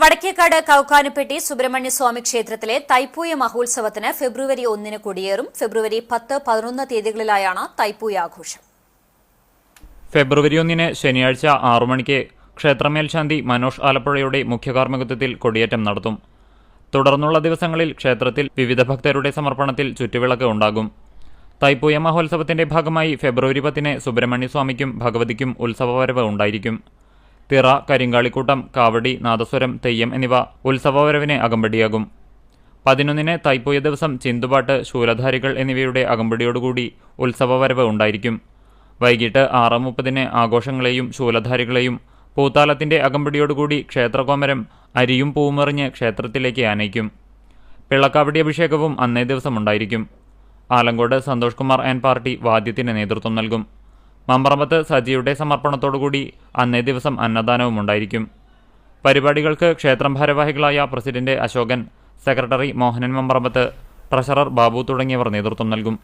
വടക്കേക്കാട് കൌക്കാനുപെട്ടി സുബ്രഹ്മണ്യസ്വാമി ക്ഷേത്രത്തിലെ തൈപ്പൂയ മഹോത്സവത്തിന് ഫെബ്രുവരി 1 കൊടിയേറും. ഫെബ്രുവരി 10, 11 തീയതികളിലായാണ് തൈപ്പൂയ ആഘോഷം. ഫെബ്രുവരി 1 ശനിയാഴ്ച 6 മണിക്ക് ക്ഷേത്രമേൽശാന്തി മനോജ് ആലപ്പുഴയുടെ മുഖ്യകാർമ്മികത്വത്തിൽ കൊടിയേറ്റം നടത്തും. തുടർന്നുള്ള ദിവസങ്ങളിൽ ക്ഷേത്രത്തിൽ വിവിധ ഭക്തരുടെ സമർപ്പണത്തിൽ ചുറ്റുവിളക്ക് ഉണ്ടാകും. തൈപ്പൂയ മഹോത്സവത്തിന്റെ ഭാഗമായി ഫെബ്രുവരി 10 സുബ്രഹ്മണ്യസ്വാമിക്കും ഭഗവതിക്കും ഉത്സവവരവ് ഉണ്ടായിരിക്കും. തിറ, കരിങ്കാളിക്കൂട്ടം, കാവടി, നാദസ്വരം, തെയ്യം എന്നിവ ഉത്സവവരവിന് അകമ്പടിയാകും. 11 തൈപ്പൂയ ദിവസം ചിന്തുപാട്ട്, ശൂലധാരികൾ എന്നിവയുടെ അകമ്പടിയോടുകൂടി ഉത്സവവരവ് ഉണ്ടായിരിക്കും. വൈകിട്ട് 6:30 ആഘോഷങ്ങളെയും ശൂലധാരികളെയും പൂത്താലത്തിന്റെ അകമ്പടിയോടുകൂടി ക്ഷേത്രകോമരം അരിയും പൂവുമെറിഞ്ഞ് ക്ഷേത്രത്തിലേക്ക് ആനയിക്കും. പിള്ളക്കാവടി അഭിഷേകവും അന്നേ ദിവസം ഉണ്ടായിരിക്കും. ആലങ്കോട് സന്തോഷ് കുമാർ ആൻഡ് പാർട്ടി വാദ്യത്തിന് നേതൃത്വം നൽകും. മമ്പറമ്പത്ത് സജിയുടെ സമർപ്പണത്തോടുകൂടി അന്നേ ദിവസം അന്നദാനവും ഉണ്ടായിരിക്കും. പരിപാടികൾക്ക് ക്ഷേത്രം ഭാരവാഹികളായ president Ashokan, secretary Mohanan Mambarambath, treasurer Babu തുടങ്ങിയവർ നേതൃത്വം നൽകും.